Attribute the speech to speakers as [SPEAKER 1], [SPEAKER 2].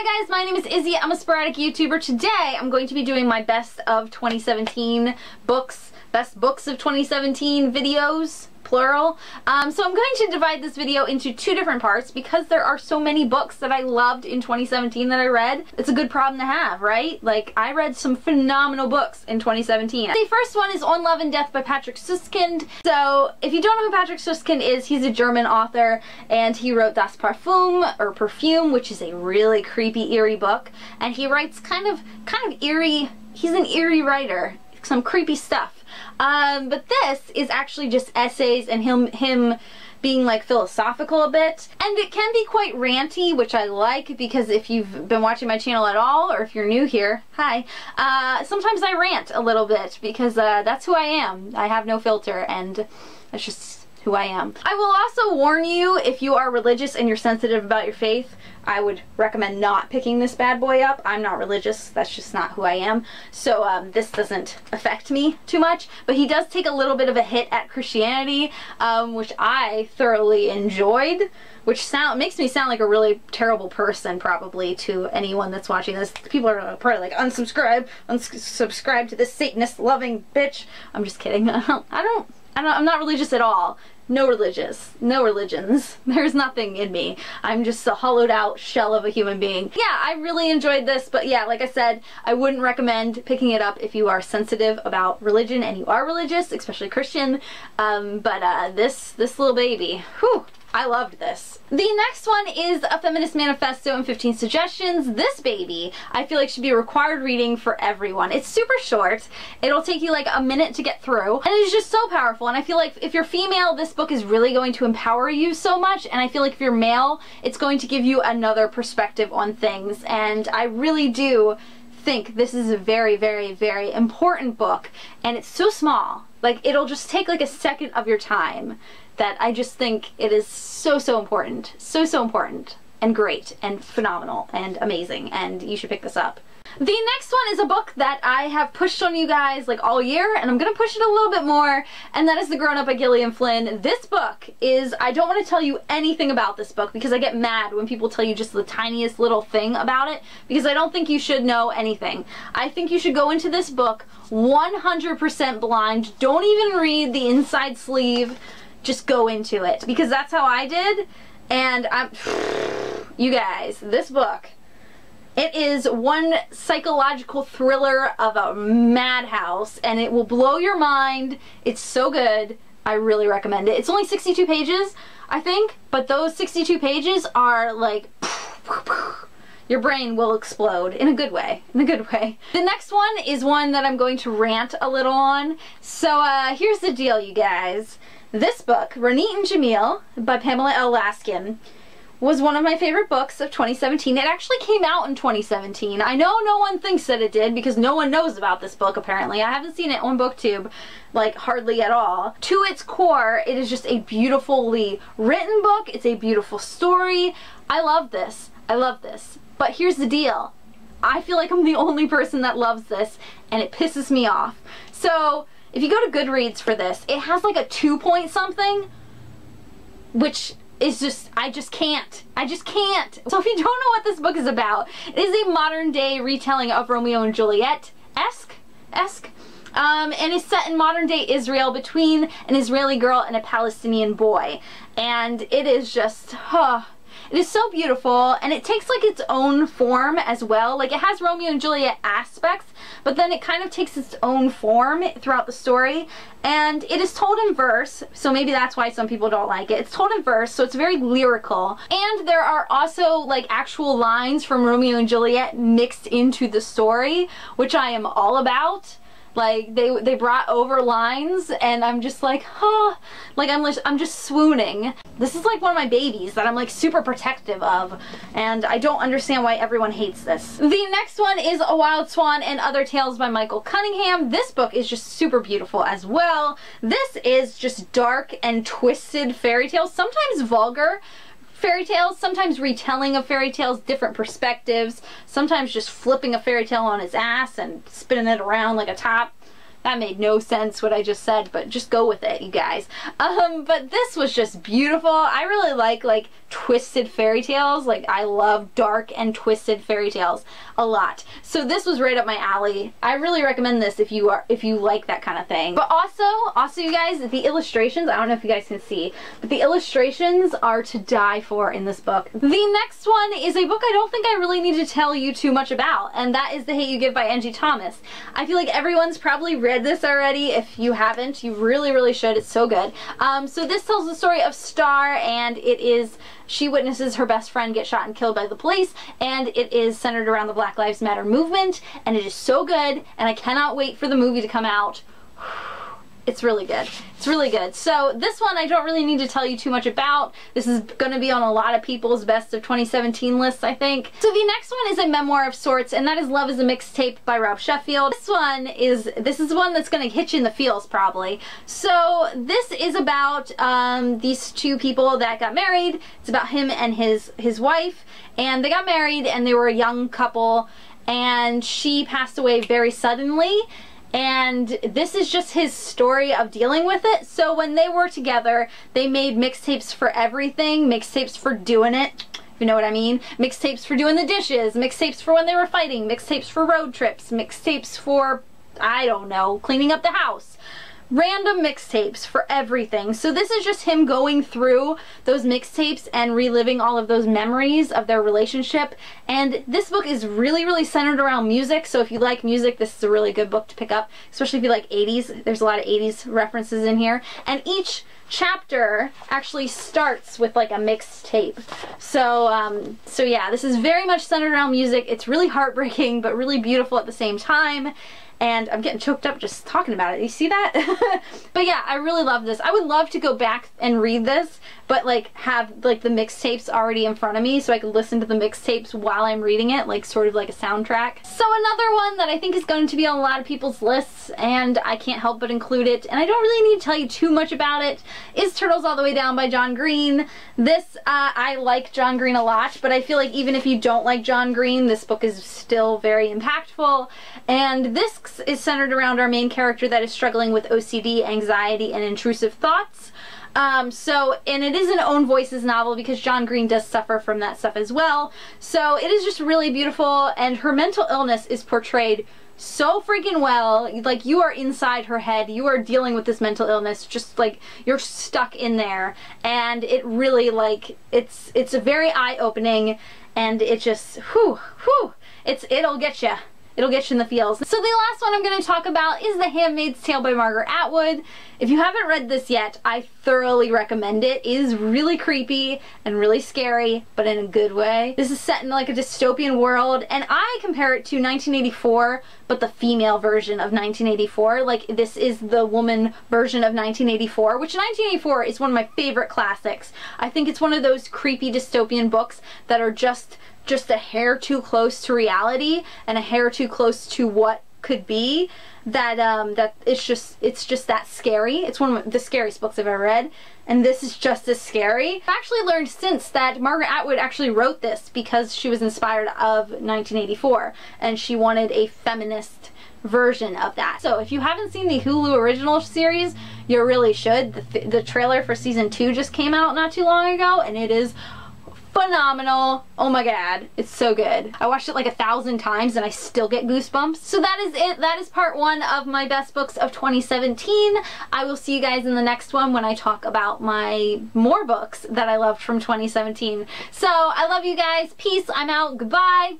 [SPEAKER 1] Hi guys, my name is Izzy. I'm a sporadic YouTuber. Today I'm going to be doing my best of 2017 books, best books of 2017 videos, plural. So I'm going to divide this video into two different parts because there are so many books that I loved in 2017 that I read. It's a good problem to have, right? Like, I read some phenomenal books in 2017. The first one is On Love and Death by Patrick Suskind. So if you don't know who Patrick Suskind is, he's a German author and he wrote Das Parfum, or Perfume, which is a really creepy, eerie book. And he writes kind of eerie, he's an eerie writer, some creepy stuff. But this is actually just essays and him being like philosophical a bit. And it can be quite ranty, which I like, because if you've been watching my channel at all, or if you're new here, hi, sometimes I rant a little bit because that's who I am. I have no filter and that's just who I am. I will also warn you, if you are religious and you're sensitive about your faith, I would recommend not picking this bad boy up. I'm not religious, that's just not who I am. So this doesn't affect me too much, but he does take a little bit of a hit at Christianity, which I thoroughly enjoyed, which makes me sound like a really terrible person probably to anyone that's watching this. People are probably like, unsubscribe to this Satanist loving bitch. I'm just kidding. I'm not religious at all. No religions. There's nothing in me. I'm just a hollowed out shell of a human being. Yeah, I really enjoyed this, but yeah, like I said, I wouldn't recommend picking it up if you are sensitive about religion and you are religious, especially Christian. This little baby, whew, I loved this. The next one is A Feminist Manifesto and 15 Suggestions. This baby, I feel like should be a required reading for everyone. It's super short. It'll take you like a minute to get through, and it's just so powerful. And I feel like if you're female, this book is really going to empower you so much. And I feel like if you're male, it's going to give you another perspective on things. And I really do think this is a very, very, very important book. And it's so small. Like, it'll just take like a second of your time. That I just think it is so important. So important and great and phenomenal and amazing, and you should pick this up. The next one is a book that I have pushed on you guys like all year, and I'm gonna push it a little bit more, and that is The Grown Up by Gillian Flynn. This book is, I don't want to tell you anything about this book because I get mad when people tell you just the tiniest little thing about it, because I don't think you should know anything. I think you should go into this book 100% blind. Don't even read the inside sleeve. Just go into it, because that's how I did. And you guys, this book, it is one psychological thriller of a madhouse, and it will blow your mind. It's so good. I really recommend it. It's only 62 pages, I think, but those 62 pages are like, your brain will explode in a good way, in a good way. The next one is one that I'm going to rant a little on. So here's the deal, you guys. This book, Ronit and Jamil by Pamela L. Laskin, was one of my favorite books of 2017. It actually came out in 2017. I know no one thinks that it did because no one knows about this book apparently. I haven't seen it on BookTube like hardly at all. To its core, it is just a beautifully written book. It's a beautiful story. I love this. I love this. But here's the deal. I feel like I'm the only person that loves this, and it pisses me off. So if you go to Goodreads for this, it has like a 2 point something, which is just, I just can't. So if you don't know what this book is about, it is a modern day retelling of Romeo and Juliet-esque, and it's set in modern day Israel between an Israeli girl and a Palestinian boy. And it is just, it is so beautiful, and it takes like its own form as well. Like, it has Romeo and Juliet aspects, but then it kind of takes its own form throughout the story. And it is told in verse, so maybe that's why some people don't like it. It's told in verse, so it's very lyrical. And there are also like actual lines from Romeo and Juliet mixed into the story, which I am all about. Like, they brought over lines, and I'm just like, like I'm just swooning. This is like one of my babies that I'm like super protective of, and I don't understand why everyone hates this. The next one is A Wild Swan and Other Tales by Michael Cunningham. This book is just super beautiful as well. This is just dark and twisted fairy tales, sometimes vulgar fairy tales, sometimes retelling of fairy tales, different perspectives, sometimes just flipping a fairy tale on its ass and spinning it around like a top. That made no sense what I just said, but just go with it, you guys. But this was just beautiful. I really like twisted fairy tales. Like, I love dark and twisted fairy tales a lot. So this was right up my alley. I really recommend this if you like that kind of thing. But also you guys, the illustrations, I don't know if you guys can see, but the illustrations are to die for in this book. The next one is a book I don't think I really need to tell you too much about, and that is The Hate You Give by Angie Thomas. I feel like everyone's probably read this already. If you haven't, you really should. It's so good. So this tells the story of Star, and she witnesses her best friend get shot and killed by the police, and it is centered around the Black Lives Matter movement, and it is so good, and I cannot wait for the movie to come out. It's really good. It's really good. So this one I don't really need to tell you too much about. This is going to be on a lot of people's best of 2017 lists, I think. So the next one is a memoir of sorts, and that is Love is a Mixtape by Rob Sheffield. This is one that's going to hit you in the feels, probably. So this is about these two people that got married. It's about him and his wife, and they got married and they were a young couple, and she passed away very suddenly. And this is just his story of dealing with it. So when they were together, they made mixtapes for everything. Mixtapes for doing it, if you know what I mean. Mixtapes for doing the dishes. Mixtapes for when they were fighting. Mixtapes for road trips. Mixtapes for, I don't know, cleaning up the house. Random mixtapes for everything. So this is just him going through those mixtapes and reliving all of those memories of their relationship. And this book is really centered around music. So if you like music, this is a really good book to pick up, especially if you like 80s. There's a lot of 80s references in here. And each chapter actually starts with like a mixtape. So yeah, this is very much centered around music. It's really heartbreaking, but really beautiful at the same time. And I'm getting choked up just talking about it. You see that? But yeah, I really love this. I would love to go back and read this, but like have like the mixtapes already in front of me so I could listen to the mixtapes while I'm reading it, like sort of like a soundtrack. So another one that I think is going to be on a lot of people's lists, and I can't help but include it, and I don't really need to tell you too much about it, is Turtles All the Way Down by John Green. This, I like John Green a lot, but I feel like even if you don't like John Green, this book is still very impactful. And this is centered around our main character that is struggling with OCD, anxiety, and intrusive thoughts. And it is an own voices novel because John Green does suffer from that stuff as well. So it is just really beautiful, and her mental illness is portrayed so freaking well. Like, you are inside her head, you are dealing with this mental illness, just like you're stuck in there, and it really, like, it's a very eye-opening, and it just it'll get you. It'll get you in the feels. So the last one I'm going to talk about is The Handmaid's Tale by Margaret Atwood. If you haven't read this yet, I thoroughly recommend it. It is really creepy and really scary, but in a good way. This is set in like a dystopian world, and I compare it to 1984, but the female version of 1984. Like, this is the woman version of 1984, which 1984 is one of my favorite classics. I think it's one of those creepy dystopian books that are just a hair too close to reality and a hair too close to what could be, that it's just that scary. It's one of the scariest books I've ever read, and this is just as scary. I've actually learned since that Margaret Atwood actually wrote this because she was inspired of 1984 and she wanted a feminist version of that. So if you haven't seen the Hulu original series, you really should. The trailer for season 2 just came out not too long ago, and it is phenomenal. Oh my god, it's so good. I watched it like 1,000 times and I still get goosebumps. So that is it. That is part 1 of my best books of 2017. I will see you guys in the next one when I talk about my more books that I loved from 2017. So I love you guys. Peace. I'm out. Goodbye.